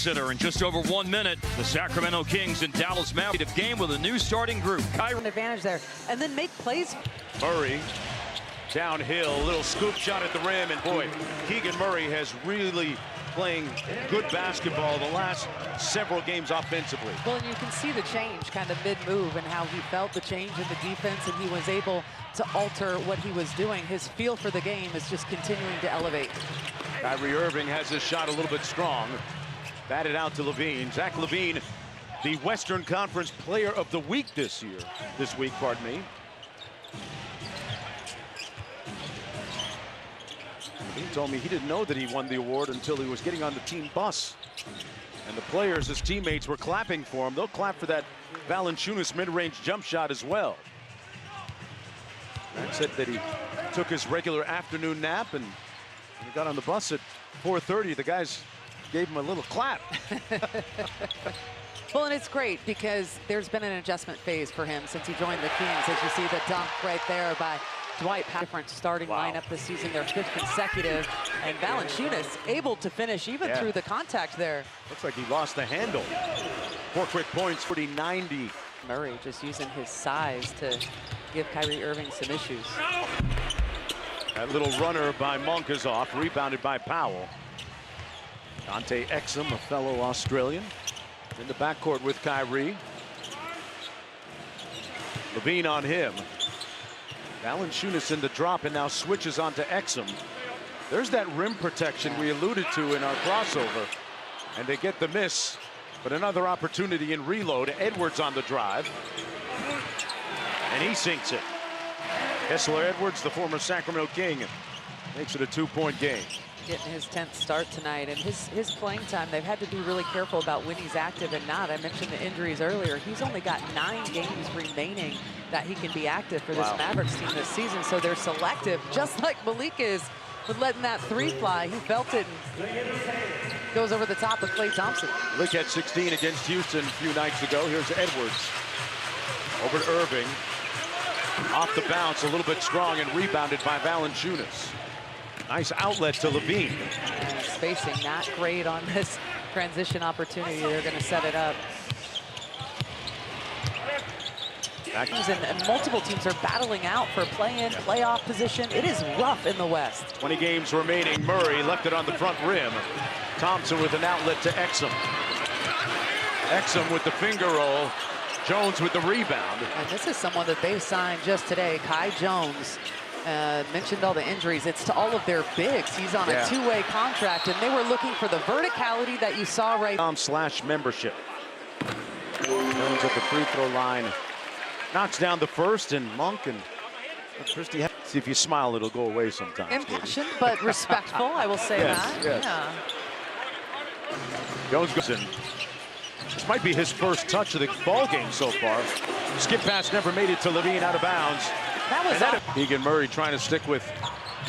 Center in just over 1 minute. The Sacramento Kings and Dallas Mavericks game with a new starting group. An advantage there, and then make plays. Murray downhill, little scoop shot at the rim, and boy, Keegan Murray has really playing good basketball the last several games offensively. Well, and you can see the change kind of mid-move and how he felt the change in the defense, and he was able to alter what he was doing. His feel for the game is just continuing to elevate. Kyrie Irving has his shot a little bit strong. Batted out to LaVine. Zach LaVine, the Western Conference Player of the Week this week, pardon me. He told me he didn't know that he won the award until he was getting on the team bus. And the players, his teammates, were clapping for him. They'll clap for that Valanciunas mid-range jump shot as well. Matt said that he took his regular afternoon nap, and when he got on the bus at 4:30, the guys gave him a little clap. Well, and it's great because there's been an adjustment phase for him since he joined the Kings. As you see the dunk right there by Dwight, different starting lineup this season, their 5th consecutive, and Valanciunas able to finish even through the contact there. Looks like he lost the handle. 4 quick points, 40-90. Murray just using his size to give Kyrie Irving some issues. That little runner by Monk is off, rebounded by Powell. Dante Exum, a fellow Australian, in the backcourt with Kyrie. LaVine on him. Valanciunas in the drop and now switches onto Exum. There's that rim protection we alluded to in our crossover. And they get the miss, but another opportunity in reload. Edwards on the drive. And he sinks it. Kessler Edwards, the former Sacramento King, makes it a 2-point game. Getting his 10th start tonight, and his playing time, they've had to be really careful about when he's active and not. I mentioned the injuries earlier. He's only got 9 games remaining that he can be active for this Mavericks team this season, so they're selective, just like Malik is with letting that 3 fly. He felt it and goes over the top of Klay Thompson. Malik had 16 against Houston a few nights ago. Here's Edwards. Over to Irving. Off the bounce, a little bit strong, and rebounded by Valanciunas. Nice outlet to LaVine. Spacing not great on this transition opportunity. They're going to set it up. And multiple teams are battling out for play-in, playoff position. It is rough in the West. 20 games remaining. Murray left it on the front rim. Thompson with an outlet to Exum. Exum with the finger roll. Jones with the rebound. And this is someone that they signed just today, Kai Jones. Mentioned all the injuries. It's to all of their bigs. He's on a 2-way contract, and they were looking for the verticality that you saw right. /membership. Jones at the free throw line. Knocks down the first, and Monk and Christie. See, if you smile, it'll go away sometimes. Impassioned, but respectful, I will say that. Yes. Yeah. Jones goes in. This might be his first touch of the ball game so far. Skip pass never made it to LaVine, out of bounds. That was Keegan Murray trying to stick with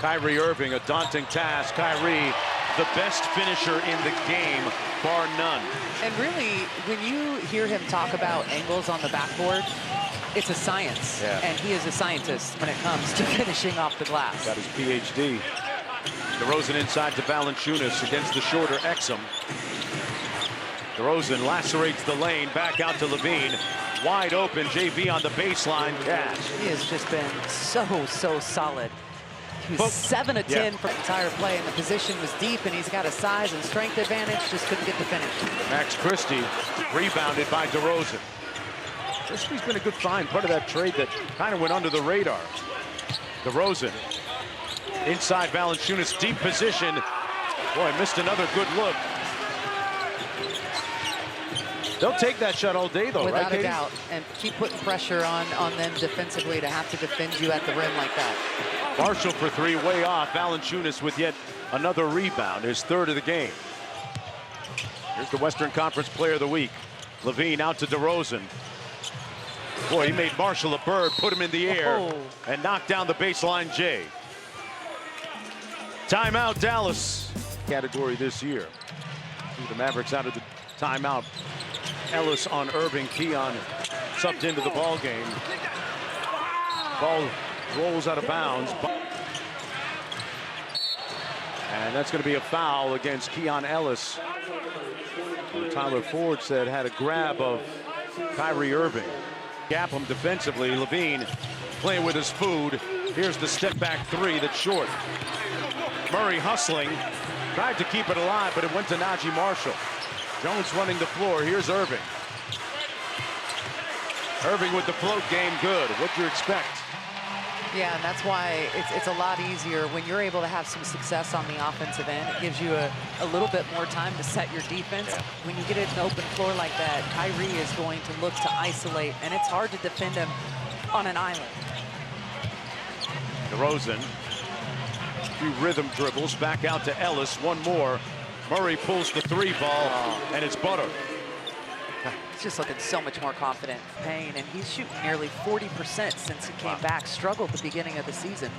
Kyrie Irving, a daunting task. Kyrie, the best finisher in the game, bar none. And really, when you hear him talk about angles on the backboard, it's a science. And he is a scientist when it comes to finishing off the glass. Got his PhD. DeRozan inside to Valanciunas against the shorter Exum. DeRozan lacerates the lane, back out to LaVine. Wide open, JV on the baseline catch. He has just been so solid. He was 7 of 10 for the entire play, and the position was deep, and he's got a size and strength advantage, just couldn't get the finish. Max Christie rebounded by DeRozan. Christie's been a good find, part of that trade that kind of went under the radar. DeRozan inside Valanciunas, deep position. Boy, missed another good look. They'll take that shot all day, though, without right, a doubt, and keep putting pressure on them defensively to have to defend you at the rim like that. Marshall for 3, way off. Valanciunas with yet another rebound, his 3rd of the game. Here's the Western Conference Player of the Week. LaVine out to DeRozan. Boy, he made Marshall a bird, put him in the air, and knocked down the baseline J. Timeout, Dallas. Category this year. The Mavericks out of the timeout. Ellis on Irving. Keon subbed into the ball game. Ball rolls out of bounds. And that's going to be a foul against Keon Ellis. Tyler Ford said, had a grab of Kyrie Irving. Gap him defensively. Levine playing with his food. Here's the step back three that's short. Murray hustling. Tried to keep it alive, but it went to Najee Marshall. Jones running the floor. Here's Irving. Irving with the float game good. What do you expect? Yeah, and that's why it's a lot easier when you're able to have some success on the offensive end. It gives you a little bit more time to set your defense. Yeah. When you get it an open floor like that, Kyrie is going to look to isolate, and it's hard to defend him on an island. DeRozan, a few rhythm dribbles, back out to Ellis, one more. Murray pulls the three ball, and it's Butler. He's just looking so much more confident. Payne, and he's shooting nearly 40% since he came back. Struggled at the beginning of the season.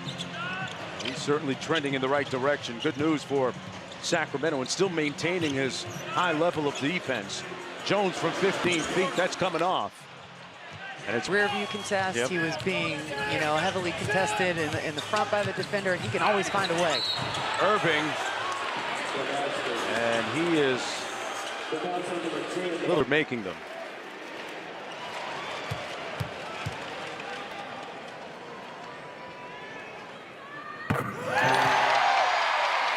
He's certainly trending in the right direction. Good news for Sacramento, and still maintaining his high level of defense. Jones from 15 feet, that's coming off. And it's rear view contest. Yep. He was being, heavily contested in the front by the defender. He can always find a way. Irving, and he is Lillard making them.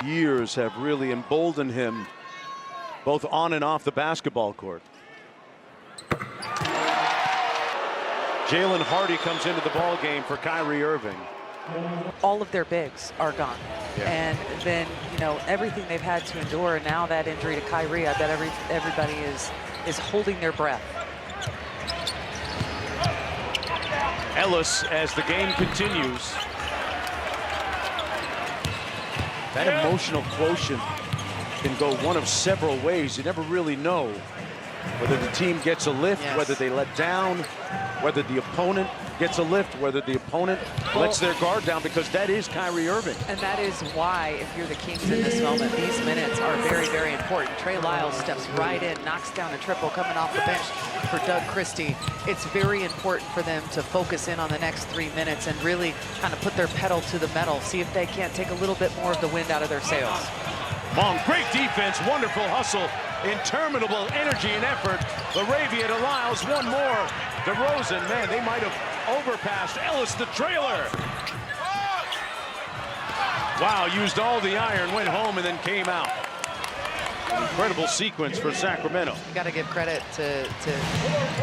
Years have really emboldened him, both on and off the basketball court. Jalen Hardy comes into the ball game for Kyrie Irving. All of their bigs are gone. Yeah. And then, everything they've had to endure, and now that injury to Kyrie, I bet everybody is holding their breath. Ellis, as the game continues. That emotional quotient can go one of several ways. You never really know whether the team gets a lift, Yes. whether they let down, whether the opponent gets a lift, whether the opponent lets their guard down, because that is Kyrie Irving. And that is why, if you're the Kings in this moment, these minutes are very, very important. Trey Lyles steps right in, knocks down a triple coming off the bench for Doug Christie. It's very important for them to focus in on the next 3 minutes and really kind of put their pedal to the metal, see if they can't take a little bit more of the wind out of their sails. Long, great defense, wonderful hustle, interminable energy and effort. LaRavia to Lyles, one more. DeRozan, man, they might have overpassed Ellis, the trailer. Wow, used all the iron, went home, and then came out. Incredible sequence for Sacramento. You got to give credit to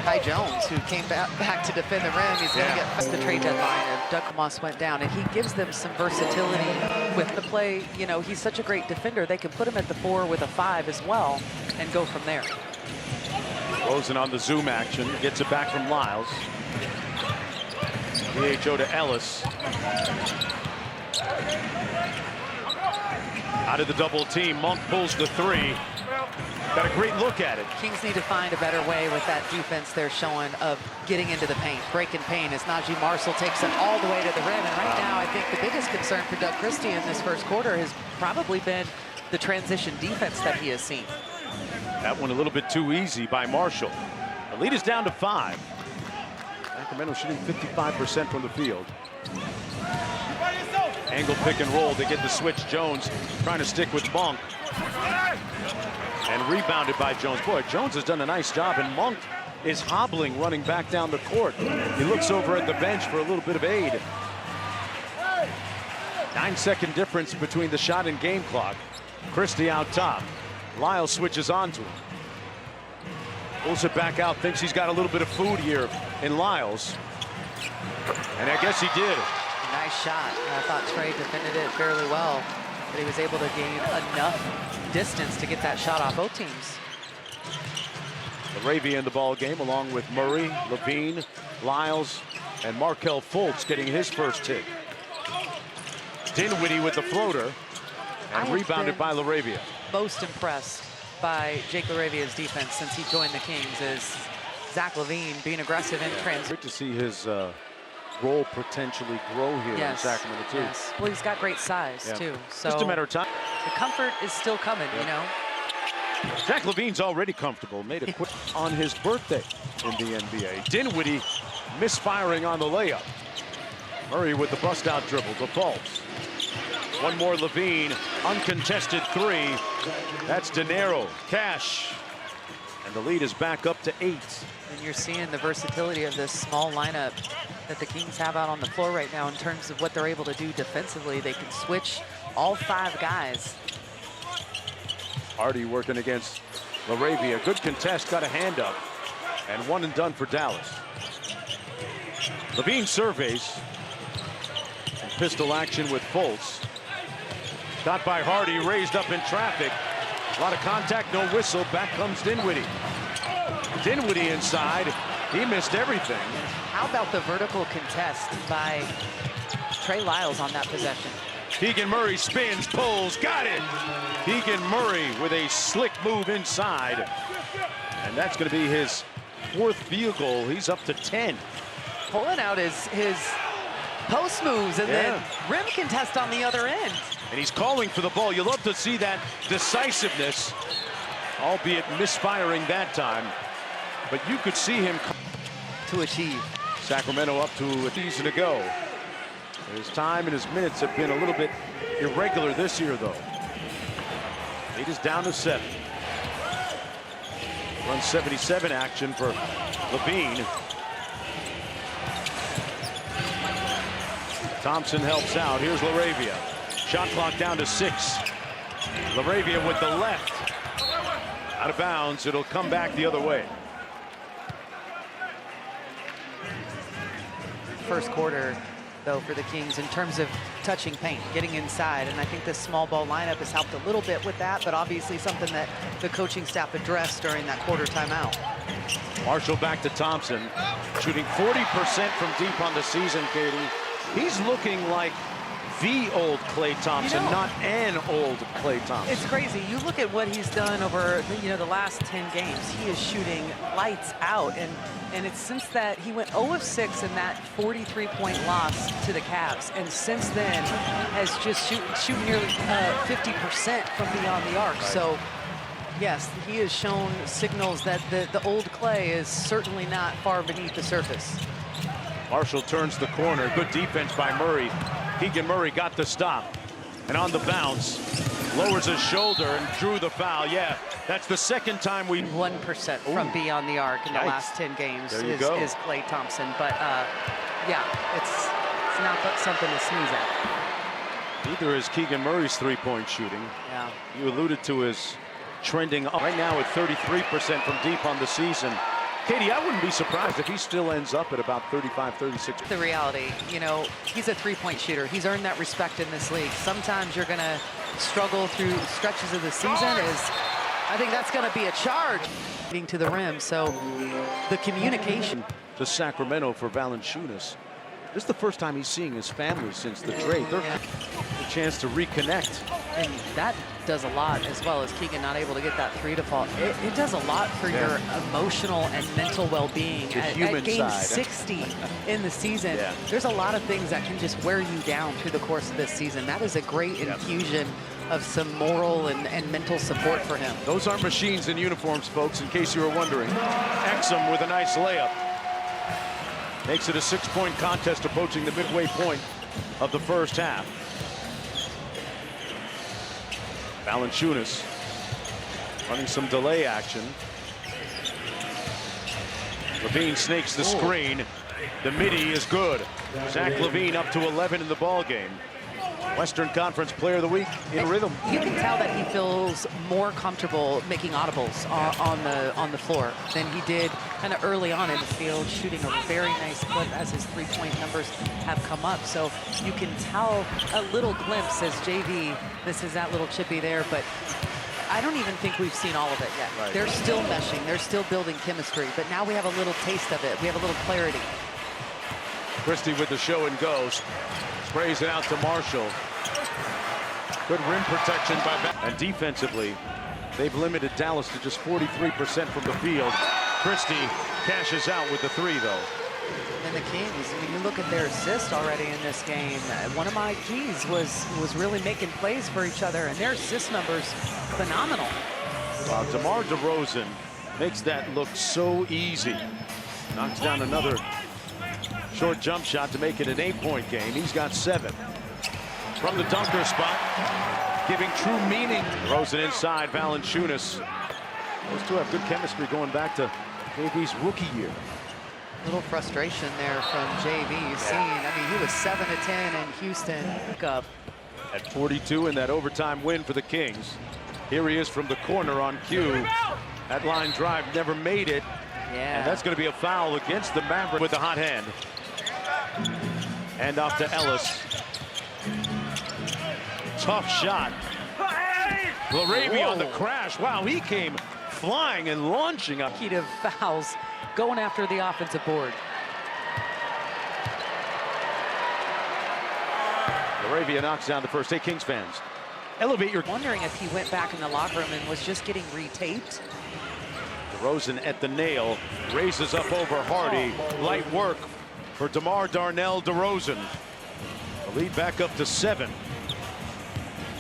Ty Jones, who came back to defend the rim. He's going to get past the trade deadline, and Doug Moss went down, and he gives them some versatility with the play. He's such a great defender. They can put him at the 4 with a 5 as well and go from there. Rosen on the zoom action, gets it back from Lyles. DHO to Ellis. Out of the double team, Monk pulls the 3. Got a great look at it. Kings need to find a better way with that defense they're showing of getting into the paint, breaking paint, as Najee Marshall takes them all the way to the rim. And right now, I think the biggest concern for Doug Christie in this first quarter has probably been the transition defense that he has seen. That one a little bit too easy by Marshall. The lead is down to 5. Sacramento shooting 55% from the field. Angle pick and roll. They get the switch. Jones trying to stick with Monk. And rebounded by Jones. Boy, Jones has done a nice job, and Monk is hobbling, running back down the court. He looks over at the bench for a little bit of aid. 9-second difference between the shot and game clock. Christie out top. Lyles switches on to him. Pulls it back out, thinks he's got a little bit of food here in Lyles. And I guess he did. Nice shot. I thought Trey defended it fairly well, but he was able to gain enough distance to get that shot off both teams. LaRavia in the ball game, along with Murray, Levine, Lyles, and Markelle Fultz getting his first hit. Dinwiddie with the floater, and rebounded by LaRavia. Most impressed by Jake LaRavia's defense since he joined the Kings is Zach LaVine being aggressive in transition. Great to see his role potentially grow here in Sacramento too. Yes. Well, he's got great size too. So just a matter of time. The comfort is still coming, Zach LaVine's already comfortable. Made a quick on his birthday in the NBA. Dinwiddie misfiring on the layup. Murray with the bust out dribble. Defaults. One more Levine. Uncontested 3. That's De Niro. Cash. And the lead is back up to 8. And you're seeing the versatility of this small lineup that the Kings have out on the floor right now in terms of what they're able to do defensively. They can switch all 5 guys. Hardy working against LaRavia. Good contest, got a hand up. And 1 and done for Dallas. Levine surveys. And pistol action with Fultz. Shot by Hardy, raised up in traffic. A lot of contact, no whistle. Back comes Dinwiddie. Dinwiddie inside. He missed everything. How about the vertical contest by Trey Lyles on that possession? Keegan Murray spins, pulls, got it. Keegan Murray with a slick move inside. And that's going to be his 4th field goal. He's up to 10. Pulling out his post moves and then rim contest on the other end. And he's calling for the ball. You love to see that decisiveness, albeit misfiring that time. But you could see him to achieve. Sacramento up to a season to go. His time and his minutes have been a little bit irregular this year, though. Lead is down to 7. Run 77 action for Levine. Thompson helps out. Here's LaRavia. Shot clock down to 6. LaRavia with the left. Out of bounds. It'll come back the other way. First quarter, though, for the Kings in terms of touching paint, getting inside. And I think this small ball lineup has helped a little bit with that, but obviously something that the coaching staff addressed during that quarter timeout. Marshall back to Thompson. Shooting 40% from deep on the season, Katie. He's looking like the old Klay Thompson, not an old Klay Thompson. It's crazy. You look at what he's done over the last 10 games. He is shooting lights out, and it's since that he went 0 of 6 in that 43-point loss to the Cavs, and since then has just shooting nearly 50% from beyond the arc. So yes, he has shown signals that the old Klay is certainly not far beneath the surface. Marshall turns the corner. Good defense by Murray. Keegan Murray got the stop. And on the bounce, lowers his shoulder and drew the foul. Yeah, that's the second time we... 1% from beyond the arc in the last 10 games is Klay Thompson. But, yeah, it's not something to sneeze at. Neither is Keegan Murray's three-point shooting. Yeah. You alluded to his trending up right now at 33% from deep on the season. Katie, I wouldn't be surprised if he still ends up at about 35, 36. The reality, he's a three-point shooter. He's earned that respect in this league. Sometimes you're going to struggle through stretches of the season. I think that's going to be a charge getting to the rim. So the communication. To Sacramento for Valanciunas. This is the first time he's seeing his family since the trade. They're a chance to reconnect. And that does a lot, as well as Keegan not able to get that 3 to fall. It does a lot for your emotional and mental well-being. At game 60 in the season, there's a lot of things that can just wear you down through the course of this season. That is a great infusion of some moral and mental support for him. Those aren't machines in uniforms, folks, in case you were wondering. Exum with a nice layup. Makes it a 6-point contest approaching the midway point of the first half. Valanciunas running some delay action. Levine snakes the screen. The midi is good. Zach LaVine up to 11 in the ball game. Western Conference Player of the Week in rhythm. You can tell that he feels more comfortable making audibles on the floor than he did kind of early on in the field, shooting a very nice clip as his three-point numbers have come up. So you can tell a little glimpse as JV misses that little chippy there, but I don't even think we've seen all of it yet. Right. They're still meshing, they're still building chemistry, but now we have a little taste of it. We have a little clarity. Christie with the show and goes. Sprays it out to Marshall. Good rim protection by Beck. And defensively, they've limited Dallas to just 43% from the field. Christie cashes out with the 3, though. And the Kings, I mean, you look at their assist already in this game. One of my keys was really making plays for each other, and their assist numbers phenomenal. DeMar DeRozan makes that look so easy. Knocks down another short jump shot to make it an 8-point game. He's got 7. From the dunker spot, giving true meaning. DeRozan inside, Valanciunas Those two have good chemistry going back to JV's rookie year. Little frustration there from JV. You've seen, I mean, he was 7 of 10 in Houston. Up. At 42 in that overtime win for the Kings. Here he is from the corner on cue. That line drive never made it. Yeah. And that's going to be a foul against the Mavericks with the hot hand. And off to Ellis. Tough shot. LaRavia on the crash. Wow, he came flying and launching up. Heat of fouls going after the offensive board. LaRavia knocks down the first. Hey, Kings fans, elevate your... Wondering if he went back in the locker room and was just getting retaped. DeRozan at the nail, raises up over Hardy. Light work for DeMar Darnell DeRozan. The lead back up to 7.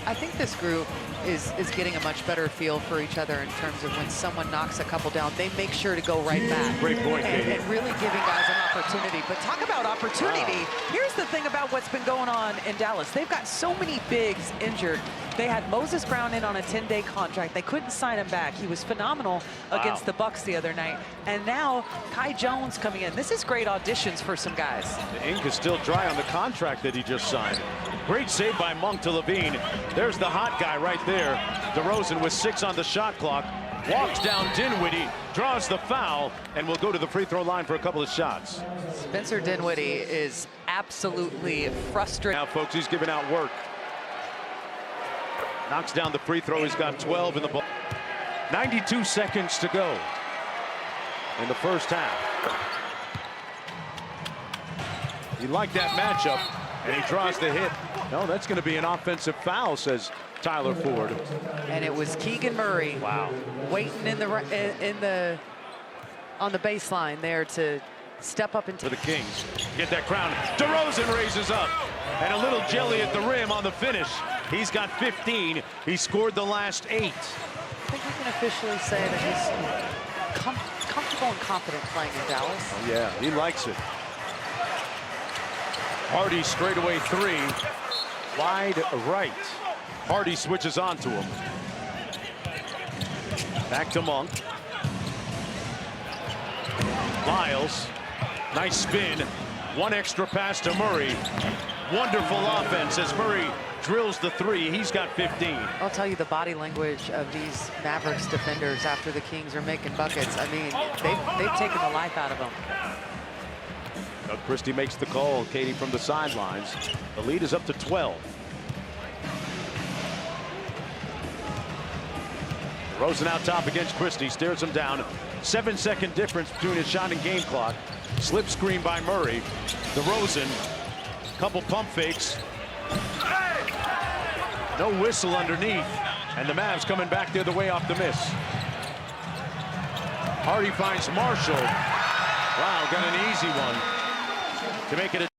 I think this group is getting a much better feel for each other in terms of when someone knocks a couple down, they make sure to go right back. Great point, Katie. And really giving guys an opportunity. But talk about opportunity. Wow. Here's the thing about what's been going on in Dallas. They've got so many bigs injured. They had Moses Brown in on a 10-day contract. They couldn't sign him back. He was phenomenal against the Bucks the other night. And now Kai Jones coming in. This is great auditions for some guys. The ink is still dry on the contract that he just signed. Great save by Monk to Levine. There's the hot guy right there. DeRozan with 6 on the shot clock. Walks down Dinwiddie, draws the foul, and will go to the free throw line for a couple of shots. Spencer Dinwiddie is absolutely frustrated. Now, folks, he's giving out work. Knocks down the free throw. He's got 12 in the ball. 92 seconds to go in the first half. He liked that matchup, and he draws the hit. No, that's going to be an offensive foul, says Tyler Ford. And it was Keegan Murray. Wow. Waiting on the baseline there to step up into for the Kings. Get that crown. DeRozan raises up, and a little jelly at the rim on the finish. He's got 15. He scored the last 8. I think we can officially say that he's comfortable and confident playing in Dallas. Oh, yeah, he likes it. Hardy straightaway 3. Wide right. Hardy switches on to him. Back to Monk. Lyles. Nice spin. One extra pass to Murray. Wonderful offense as Murray drills the 3. He's got 15. I'll tell you, the body language of these Mavericks defenders after the Kings are making buckets. I mean, they've taken the life out of them. Doug Christie makes the call, Katie, from the sidelines. The lead is up to 12. Rosen out top against Christie, stares him down. 7-second difference between his shot and game clock. Slip screen by Murray. DeRozan, couple pump fakes. No whistle underneath. And the Mavs coming back the other way off the miss. Hardy finds Marshall. Wow, got an easy one to make it a